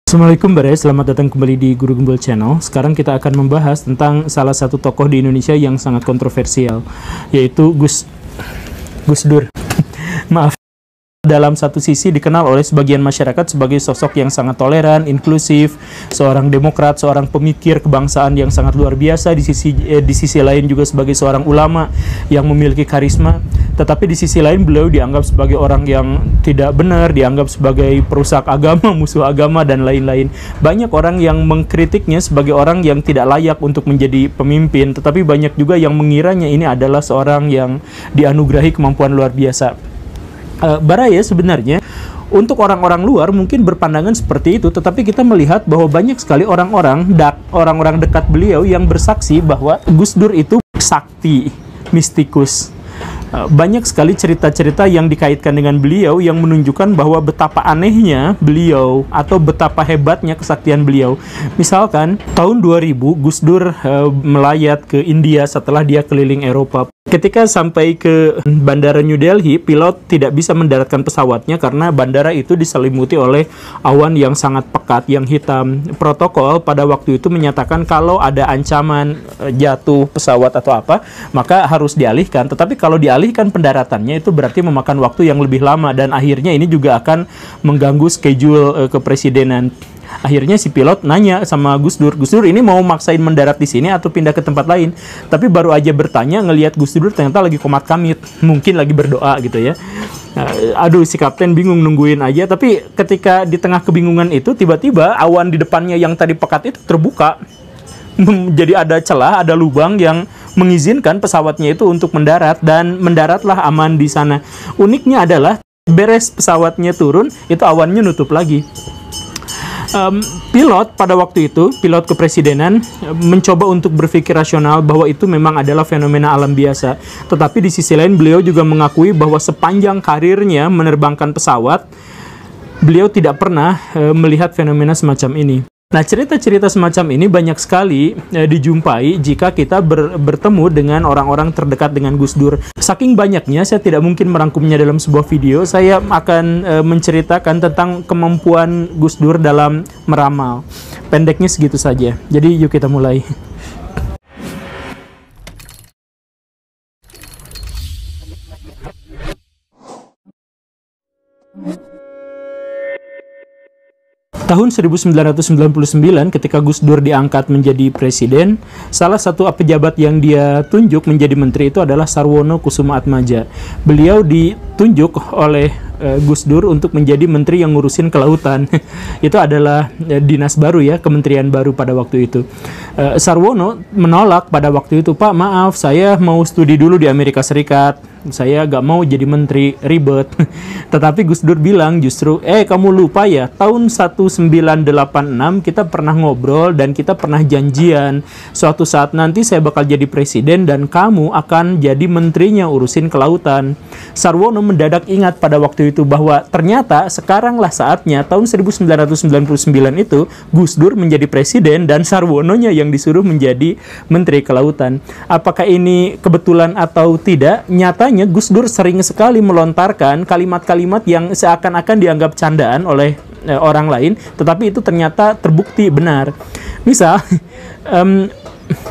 Assalamualaikum Bare, selamat datang kembali di Guru Gembul Channel. Sekarang kita akan membahas tentang salah satu tokoh di Indonesia yang sangat kontroversial, yaitu Gus Dur. Maaf. Dalam satu sisi dikenal oleh sebagian masyarakat sebagai sosok yang sangat toleran, inklusif, seorang demokrat, seorang pemikir kebangsaan yang sangat luar biasa. Di sisi lain juga sebagai seorang ulama yang memiliki karisma. Tetapi di sisi lain beliau dianggap sebagai orang yang tidak benar, dianggap sebagai perusak agama, musuh agama, dan lain-lain. Banyak orang yang mengkritiknya sebagai orang yang tidak layak untuk menjadi pemimpin, tetapi banyak juga yang mengiranya ini adalah seorang yang dianugerahi kemampuan luar biasa. Baraya sebenarnya untuk orang-orang luar mungkin berpandangan seperti itu, tetapi kita melihat bahwa banyak sekali orang-orang dekat beliau yang bersaksi bahwa Gus Dur itu sakti, mistikus. Banyak sekali cerita-cerita yang dikaitkan dengan beliau yang menunjukkan bahwa betapa anehnya beliau atau betapa hebatnya kesaktian beliau. Misalkan tahun 2000 Gus Dur melayat ke India setelah dia keliling Eropa. Ketika sampai ke bandara New Delhi, pilot tidak bisa mendaratkan pesawatnya karena bandara itu diselimuti oleh awan yang sangat pekat, yang hitam. Protokol pada waktu itu menyatakan kalau ada ancaman jatuh pesawat atau apa, maka harus dialihkan. Tetapi kalau dialihkan pendaratannya itu berarti memakan waktu yang lebih lama, dan akhirnya ini juga akan mengganggu schedule kepresidenan. Akhirnya si pilot nanya sama Gus Dur ini mau maksain mendarat di sini atau pindah ke tempat lain? Tapi baru aja bertanya ngelihat Gus Dur ternyata lagi komat kamit, mungkin lagi berdoa gitu ya. Aduh, si kapten bingung nungguin aja. Tapi ketika di tengah kebingungan itu tiba-tiba awan di depannya yang tadi pekat itu terbuka. Jadi ada celah, ada lubang yang mengizinkan pesawatnya itu untuk mendarat, dan mendaratlah aman di sana. Uniknya adalah beres pesawatnya turun, itu awannya nutup lagi. Pilot pada waktu itu, pilot kepresidenan, mencoba untuk berpikir rasional bahwa itu memang adalah fenomena alam biasa. Tetapi di sisi lain beliau juga mengakui bahwa sepanjang karirnya menerbangkan pesawat, beliau tidak pernah melihat fenomena semacam ini. Nah, cerita-cerita semacam ini banyak sekali dijumpai jika kita bertemu dengan orang-orang terdekat dengan Gus Dur. Saking banyaknya, saya tidak mungkin merangkumnya dalam sebuah video. Saya akan menceritakan tentang kemampuan Gus Dur dalam meramal. Pendeknya segitu saja. Jadi, yuk kita mulai. Tahun 1999 ketika Gus Dur diangkat menjadi presiden, salah satu pejabat yang dia tunjuk menjadi menteri itu adalah Sarwono Kusumaatmadja. Beliau ditunjuk oleh Gus Dur untuk menjadi menteri yang ngurusin kelautan. Itu adalah dinas baru ya, kementerian baru pada waktu itu. Sarwono menolak pada waktu itu, "Pak, maaf, saya mau studi dulu di Amerika Serikat. Saya gak mau jadi menteri, ribet." Tetapi Gus Dur bilang justru, kamu lupa ya, tahun 1986 kita pernah ngobrol dan kita pernah janjian. Suatu saat nanti saya bakal jadi presiden dan kamu akan jadi menterinya urusin kelautan. Sarwono mendadak ingat pada waktu itu bahwa ternyata sekaranglah saatnya, tahun 1999 itu Gus Dur menjadi presiden dan Sarwononya yang disuruh menjadi menteri kelautan. Apakah ini kebetulan atau tidak? Nyatanya Gus Dur sering sekali melontarkan kalimat-kalimat yang seakan-akan dianggap candaan oleh orang lain, tetapi itu ternyata terbukti benar. Misal,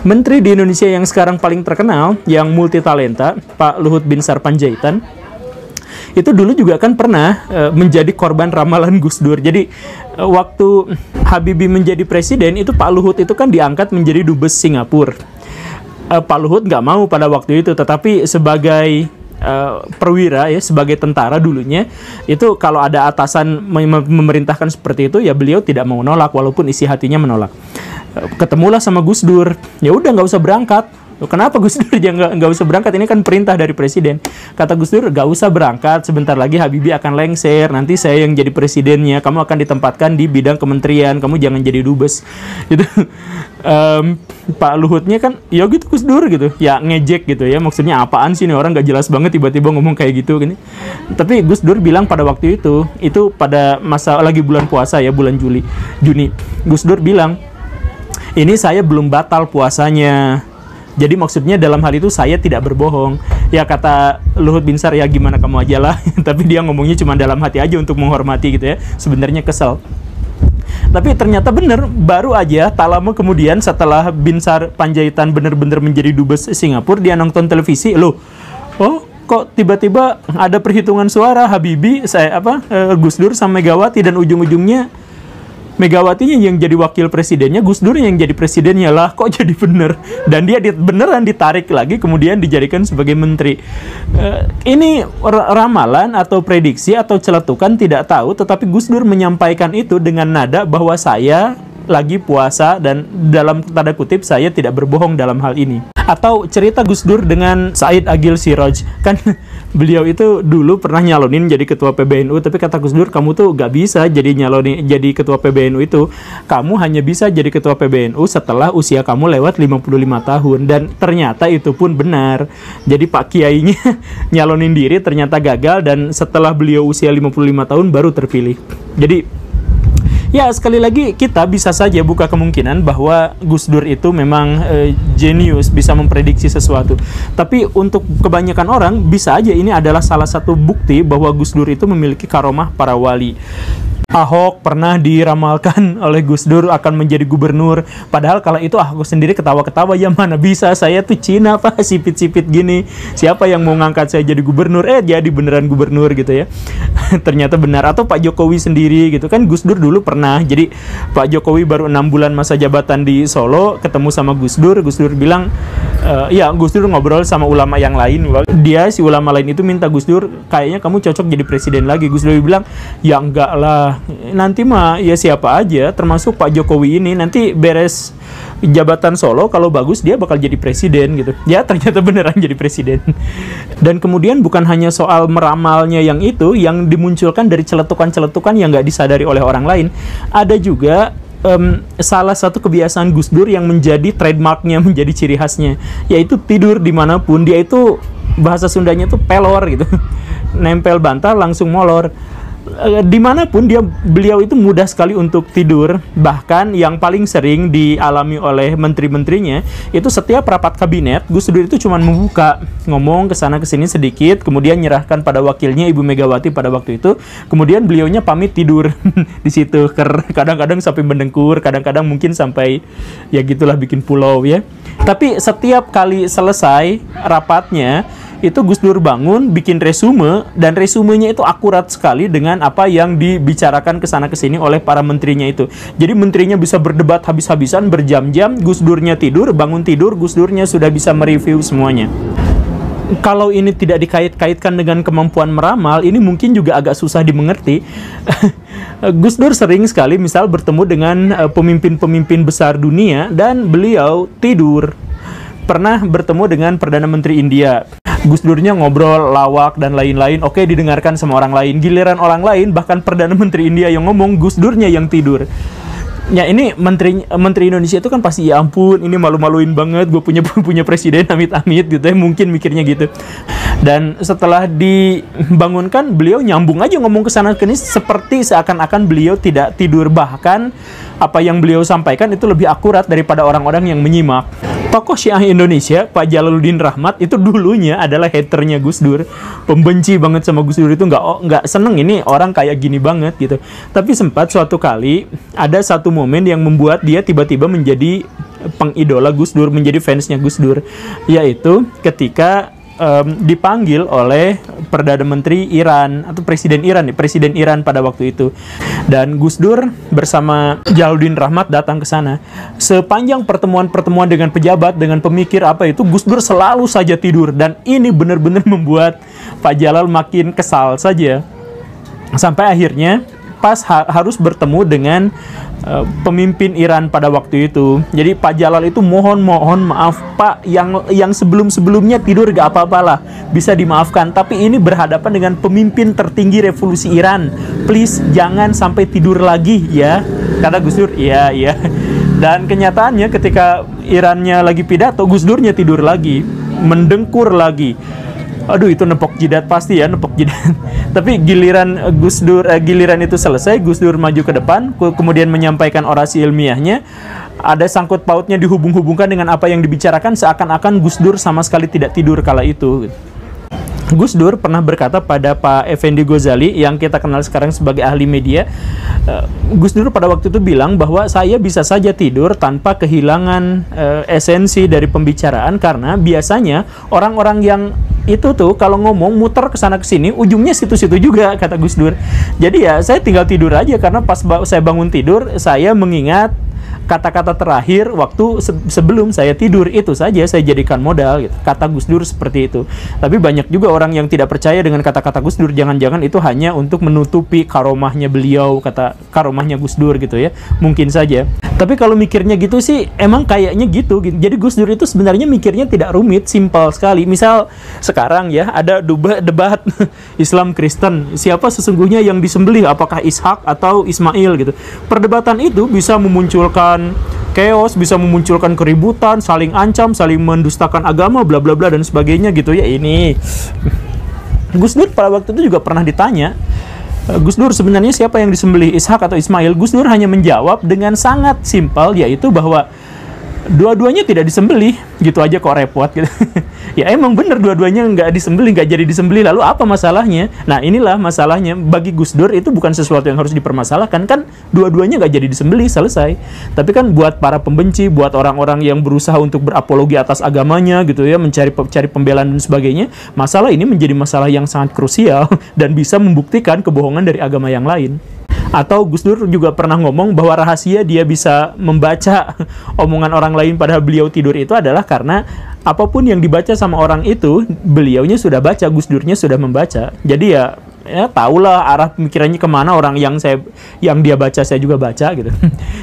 menteri di Indonesia yang sekarang paling terkenal, yang multi talenta, Pak Luhut Binsar Panjaitan, itu dulu juga kan pernah menjadi korban ramalan Gus Dur. Jadi waktu Habibie menjadi presiden, itu Pak Luhut itu kan diangkat menjadi dubes Singapura. Pak Luhut nggak mau pada waktu itu, tetapi sebagai perwira ya, sebagai tentara dulunya, itu kalau ada atasan memerintahkan seperti itu ya beliau tidak mau nolak walaupun isi hatinya menolak. Ketemulah sama Gus Dur, ya udah nggak usah berangkat. Kenapa Gus Dur nggak usah berangkat? Ini kan perintah dari presiden. Kata Gus Dur, nggak usah berangkat. Sebentar lagi Habibie akan lengser. Nanti saya yang jadi presidennya. Kamu akan ditempatkan di bidang kementerian. Kamu jangan jadi dubes. Gitu. Pak Luhutnya kan, ya gitu Gus Dur gitu. Ya ngejek gitu ya. Maksudnya apaan sih nih orang nggak jelas banget tiba-tiba ngomong kayak gitu. Gini. Tapi Gus Dur bilang pada waktu itu pada masa lagi bulan puasa ya, bulan Juni. Gus Dur bilang, ini saya belum batal puasanya. Jadi maksudnya dalam hal itu saya tidak berbohong. Ya kata Luhut Binsar, ya gimana kamu aja lah. Tapi dia ngomongnya cuma dalam hati aja untuk menghormati gitu ya. Sebenarnya kesel. Tapi ternyata bener, baru aja tak lama kemudian setelah Binsar Panjaitan bener-bener menjadi dubes Singapura, dia nonton televisi, loh, oh kok tiba-tiba ada perhitungan suara Habibie, Gus Dur sama Megawati, dan ujung-ujungnya Megawatinya yang jadi wakil presidennya, Gus Dur yang jadi presidennya. Lah kok jadi bener, dan dia beneran ditarik lagi kemudian dijadikan sebagai menteri. Ini ramalan atau prediksi atau celetukan tidak tahu, tetapi Gus Dur menyampaikan itu dengan nada bahwa saya lagi puasa dan dalam tanda kutip saya tidak berbohong dalam hal ini. Atau cerita Gus Dur dengan Said Agil Siroj, kan beliau itu dulu pernah nyalonin jadi ketua PBNU, tapi kata Gus Dur, kamu tuh gak bisa jadi nyalonin jadi ketua PBNU itu, kamu hanya bisa jadi ketua PBNU setelah usia kamu lewat 55 tahun. Dan ternyata itu pun benar. Jadi Pak Kiainya nyalonin diri ternyata gagal, dan setelah beliau usia 55 tahun baru terpilih. Jadi ya, sekali lagi kita bisa saja buka kemungkinan bahwa Gus Dur itu memang jenius, bisa memprediksi sesuatu. Tapi untuk kebanyakan orang, bisa aja ini adalah salah satu bukti bahwa Gus Dur itu memiliki karomah para wali. Ahok pernah diramalkan oleh Gus Dur akan menjadi gubernur. Padahal kala itu Ahok sendiri ketawa-ketawa, ya mana bisa, saya tuh Cina Pak, sipit-sipit gini. Siapa yang mau ngangkat saya jadi gubernur? Jadi beneran gubernur gitu ya. Ternyata benar. Atau Pak Jokowi sendiri gitu kan, Gus Dur dulu pernah. Jadi Pak Jokowi baru 6 bulan masa jabatan di Solo, ketemu sama Gus Dur bilang, ya Gus Dur ngobrol sama ulama yang lain. Si ulama lain itu minta Gus Dur, kayaknya kamu cocok jadi presiden lagi. Gus Dur bilang, ya enggak lah, nanti mah ya siapa aja, termasuk Pak Jokowi ini, nanti beres jabatan Solo kalau bagus dia bakal jadi presiden gitu. Ya ternyata beneran jadi presiden. Dan kemudian bukan hanya soal meramalnya yang itu, yang dimunculkan dari celetukan-celetukan yang nggak disadari oleh orang lain, ada juga salah satu kebiasaan Gus Dur yang menjadi trademarknya, menjadi ciri khasnya, yaitu tidur dimanapun. Dia itu bahasa Sundanya tuh pelor gitu, nempel bantal langsung molor. Dimanapun beliau itu mudah sekali untuk tidur. Bahkan yang paling sering dialami oleh menteri-menterinya itu setiap rapat kabinet, Gus Dur itu cuma membuka, ngomong kesana kesini sedikit, kemudian nyerahkan pada wakilnya Ibu Megawati pada waktu itu, kemudian beliaunya pamit tidur di situ. Kadang-kadang sampai mendengkur, kadang-kadang mungkin sampai ya gitulah bikin pulau ya. Tapi setiap kali selesai rapatnya itu Gus Dur bangun, bikin resume, dan resumenya itu akurat sekali dengan apa yang dibicarakan kesana kesini oleh para menterinya itu. Jadi menterinya bisa berdebat habis-habisan berjam-jam, Gus Durnya tidur, bangun tidur, Gus Durnya sudah bisa mereview semuanya. Kalau ini tidak dikait-kaitkan dengan kemampuan meramal, ini mungkin juga agak susah dimengerti. Gus Dur sering sekali misal bertemu dengan pemimpin-pemimpin besar dunia dan beliau tidur. Pernah bertemu dengan Perdana Menteri India, Gus Durnya ngobrol, lawak, dan lain-lain. Oke, didengarkan sama orang lain. Giliran orang lain, bahkan Perdana Menteri India yang ngomong, Gus Durnya yang tidur. Ya ini menteri Indonesia itu kan pasti, ya ampun, ini malu-maluin banget, gue punya presiden, amit-amit gitu ya, mungkin mikirnya gitu. Dan setelah dibangunkan, beliau nyambung aja ngomong ke sana ke sini, seperti seakan-akan beliau tidak tidur. Bahkan apa yang beliau sampaikan itu lebih akurat daripada orang-orang yang menyimak. Tokoh Syiah Indonesia, Pak Jalaluddin Rahmat, itu dulunya adalah haternya Gus Dur, pembenci banget sama Gus Dur, itu nggak seneng ini orang kayak gini banget gitu. Tapi sempat suatu kali ada satu momen yang membuat dia tiba-tiba menjadi pengidola Gus Dur, menjadi fansnya Gus Dur, yaitu ketika dipanggil oleh Perdana Menteri Iran atau Presiden Iran pada waktu itu. Dan Gus Dur bersama Jalaluddin Rahmat datang ke sana. Sepanjang pertemuan-pertemuan dengan pejabat, dengan pemikir apa itu, Gus Dur selalu saja tidur, dan ini benar-benar membuat Pak Jalal makin kesal saja. Sampai akhirnya pas harus bertemu dengan pemimpin Iran pada waktu itu. Jadi Pak Jalal itu mohon maaf Pak, yang sebelum-sebelumnya tidur gak apa-apalah, bisa dimaafkan, tapi ini berhadapan dengan pemimpin tertinggi revolusi Iran, please jangan sampai tidur lagi ya, kata Gus Dur. Iya. Dan kenyataannya ketika Irannya lagi pidato, Gus Durnya tidur lagi, mendengkur lagi. Aduh, itu nepok jidat pasti ya, nepok jidat. Tapi giliran giliran itu selesai, Gus Dur maju ke depan, kemudian menyampaikan orasi ilmiahnya. Ada sangkut pautnya, dihubung-hubungkan dengan apa yang dibicarakan, seakan-akan Gus Dur sama sekali tidak tidur kala itu. Gus Dur pernah berkata pada Pak Effendi Ghazali yang kita kenal sekarang sebagai ahli media. Gus Dur pada waktu itu bilang bahwa saya bisa saja tidur tanpa kehilangan esensi dari pembicaraan, karena biasanya orang-orang yang itu tuh kalau ngomong muter ke sana ke sini, ujungnya situ-situ juga, kata Gus Dur. Jadi ya saya tinggal tidur aja, karena pas saya bangun tidur saya mengingat kata-kata terakhir waktu sebelum saya tidur, itu saja saya jadikan modal gitu. Kata Gus Dur seperti itu. Tapi banyak juga orang yang tidak percaya dengan kata-kata Gus Dur. Jangan-jangan itu hanya untuk menutupi karomahnya beliau, kata karomahnya Gus Dur gitu ya. Mungkin saja. Tapi kalau mikirnya gitu sih emang kayaknya gitu. Jadi Gus Dur itu sebenarnya mikirnya tidak rumit, simpel sekali. Misal sekarang ya ada debat Islam Kristen, siapa sesungguhnya yang disembelih, apakah Ishak atau Ismail gitu. Perdebatan itu bisa memunculkan chaos, bisa memunculkan keributan, saling ancam, saling mendustakan agama, bla bla bla dan sebagainya gitu ya. Ini Gus Dur pada waktu itu juga pernah ditanya, Gus Dur sebenarnya siapa yang disembelih, Ishak atau Ismail? Gus Dur hanya menjawab dengan sangat simpel, yaitu bahwa dua-duanya tidak disembelih. Gitu aja kok repot gitu. Ya emang bener dua-duanya nggak disembelih, nggak jadi disembelih, lalu apa masalahnya? Nah inilah masalahnya, bagi Gus Dur itu bukan sesuatu yang harus dipermasalahkan, kan dua-duanya nggak jadi disembelih, selesai. Tapi kan buat para pembenci, buat orang-orang yang berusaha untuk berapologi atas agamanya gitu ya, mencari pembelaan dan sebagainya, masalah ini menjadi masalah yang sangat krusial dan bisa membuktikan kebohongan dari agama yang lain. Atau Gus Dur juga pernah ngomong bahwa rahasia dia bisa membaca omongan orang lain padahal beliau tidur itu adalah karena apapun yang dibaca sama orang itu, beliaunya sudah baca, Gus Durnya sudah membaca. Jadi ya tahulah arah pemikirannya kemana orang yang dia baca, saya juga baca gitu.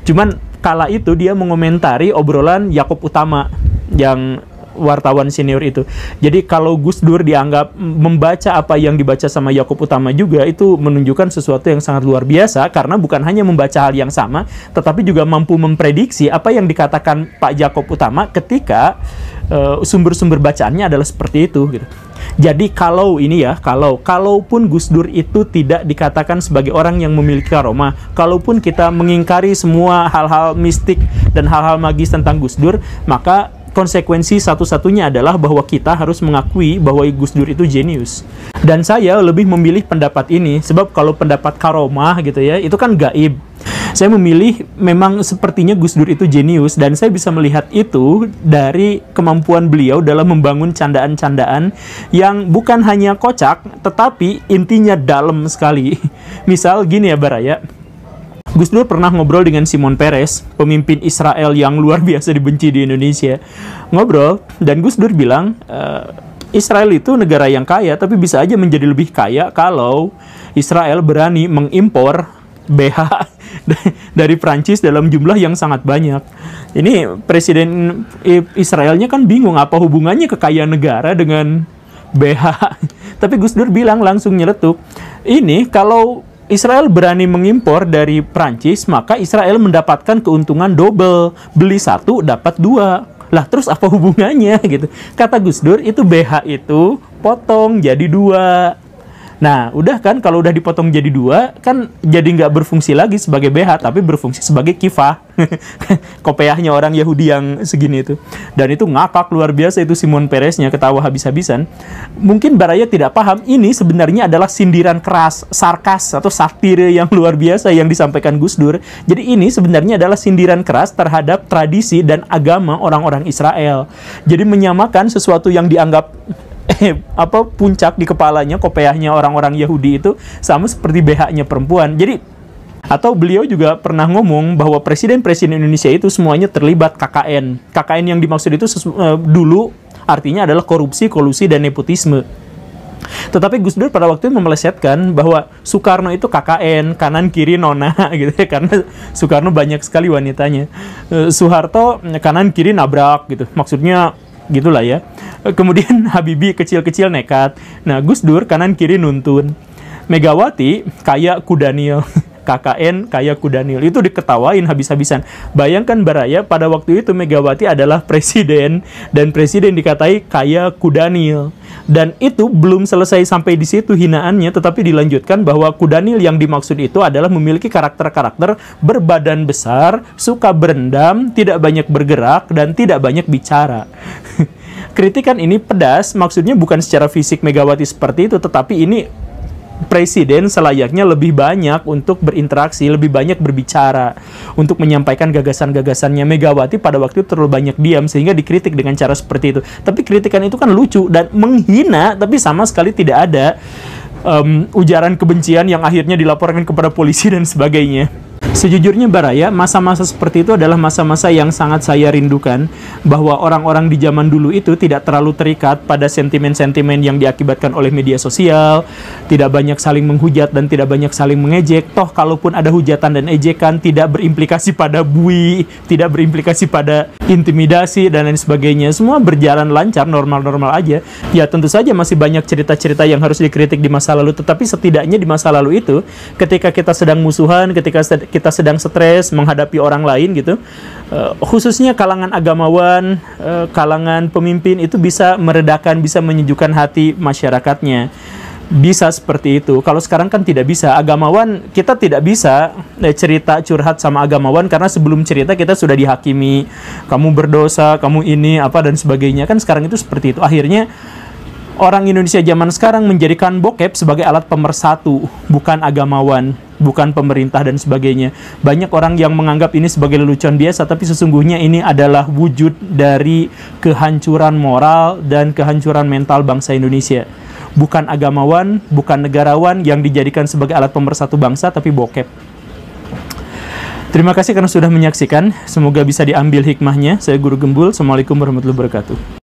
Cuman kala itu dia mengomentari obrolan Yakob Utama yang wartawan senior itu. Jadi kalau Gus Dur dianggap membaca apa yang dibaca sama Yakob Utama juga, itu menunjukkan sesuatu yang sangat luar biasa, karena bukan hanya membaca hal yang sama, tetapi juga mampu memprediksi apa yang dikatakan Pak Yakob Utama ketika sumber-sumber bacaannya adalah seperti itu gitu. Jadi kalau ini ya, kalaupun Gus Dur itu tidak dikatakan sebagai orang yang memiliki karomah, kalaupun kita mengingkari semua hal-hal mistik dan hal-hal magis tentang Gus Dur, maka konsekuensi satu-satunya adalah bahwa kita harus mengakui bahwa Gus Dur itu jenius. Dan saya lebih memilih pendapat ini, sebab kalau pendapat karomah gitu ya, itu kan gaib. Saya memilih memang sepertinya Gus Dur itu jenius, dan saya bisa melihat itu dari kemampuan beliau dalam membangun candaan-candaan yang bukan hanya kocak, tetapi intinya dalam sekali. Misal gini ya Baraya, Gus Dur pernah ngobrol dengan Shimon Peres, pemimpin Israel yang luar biasa dibenci di Indonesia. Ngobrol, dan Gus Dur bilang, Israel itu negara yang kaya, tapi bisa aja menjadi lebih kaya kalau Israel berani mengimpor BH dari Prancis dalam jumlah yang sangat banyak. Ini presiden Israelnya kan bingung, apa hubungannya kekayaan negara dengan BH. Tapi Gus Dur bilang, langsung nyeletuk, ini kalau Israel berani mengimpor dari Prancis, maka Israel mendapatkan keuntungan double. Beli satu, dapat dua. Lah terus apa hubungannya gitu? Kata Gus Dur, itu BH itu potong jadi dua. Nah, udah kan, kalau udah dipotong jadi dua, kan jadi nggak berfungsi lagi sebagai BH, tapi berfungsi sebagai kifah. Kopiahnya orang Yahudi yang segini itu. Dan itu ngakak luar biasa itu Shimon Peresnya, ketawa habis-habisan. Mungkin Baraya tidak paham, ini sebenarnya adalah sindiran keras, sarkas, atau satire yang luar biasa yang disampaikan Gus Dur. Jadi ini sebenarnya adalah sindiran keras terhadap tradisi dan agama orang-orang Israel. Jadi menyamakan sesuatu yang dianggap puncak di kepalanya, kopiahnya orang-orang Yahudi itu sama seperti BH-nya perempuan. Jadi, atau beliau juga pernah ngomong bahwa presiden-presiden Indonesia itu semuanya terlibat KKN. KKN yang dimaksud itu dulu artinya adalah korupsi, kolusi, dan nepotisme. Tetapi Gus Dur pada waktu itu memelesetkan bahwa Soekarno itu KKN, kanan kiri nona gitu ya, karena Soekarno banyak sekali wanitanya. Soeharto kanan kiri nabrak gitu. Maksudnya gitulah ya. Kemudian Habibie kecil-kecil nekat. Nah, Gus Dur kanan kiri nuntun. Megawati kayak Kudanil. KKN kayak Kudanil. Itu diketawain habis-habisan. Bayangkan Baraya, pada waktu itu Megawati adalah presiden, dan presiden dikatai kayak Kudanil. Dan itu belum selesai sampai di situ hinaannya, tetapi dilanjutkan bahwa Kudanil yang dimaksud itu adalah memiliki karakter-karakter berbadan besar, suka berendam, tidak banyak bergerak, dan tidak banyak bicara. kritikan ini pedas, maksudnya bukan secara fisik Megawati seperti itu, tetapi ini presiden selayaknya lebih banyak untuk berinteraksi, lebih banyak berbicara, untuk menyampaikan gagasan-gagasannya. Megawati pada waktu itu terlalu banyak diam, sehingga dikritik dengan cara seperti itu. Tapi kritikan itu kan lucu dan menghina, tapi sama sekali tidak ada ujaran kebencian yang akhirnya dilaporkan kepada polisi dan sebagainya. Sejujurnya Baraya, masa-masa seperti itu adalah masa-masa yang sangat saya rindukan, bahwa orang-orang di zaman dulu itu tidak terlalu terikat pada sentimen-sentimen yang diakibatkan oleh media sosial, tidak banyak saling menghujat dan tidak banyak saling mengejek. Toh kalaupun ada hujatan dan ejekan, tidak berimplikasi pada bui, tidak berimplikasi pada intimidasi dan lain sebagainya. Semua berjalan lancar, normal-normal aja. Ya tentu saja masih banyak cerita-cerita yang harus dikritik di masa lalu, tetapi setidaknya di masa lalu itu, ketika kita sedang musuhan, ketika kita sedang stres menghadapi orang lain gitu, khususnya kalangan agamawan, kalangan pemimpin itu bisa meredakan, bisa menyejukkan hati masyarakatnya. Bisa seperti itu. Kalau sekarang kan tidak bisa. Agamawan, kita tidak bisa cerita curhat sama agamawan, karena sebelum cerita kita sudah dihakimi, kamu berdosa, kamu ini apa dan sebagainya. Kan sekarang itu seperti itu. Akhirnya orang Indonesia zaman sekarang menjadikan bokep sebagai alat pemersatu, bukan agamawan, bukan pemerintah dan sebagainya. Banyak orang yang menganggap ini sebagai lelucon biasa, tapi sesungguhnya ini adalah wujud dari kehancuran moral dan kehancuran mental bangsa Indonesia. Bukan agamawan, bukan negarawan yang dijadikan sebagai alat pemersatu bangsa, tapi bokep. Terima kasih karena sudah menyaksikan. Semoga bisa diambil hikmahnya. Saya Guru Gembul. Assalamualaikum warahmatullahi wabarakatuh.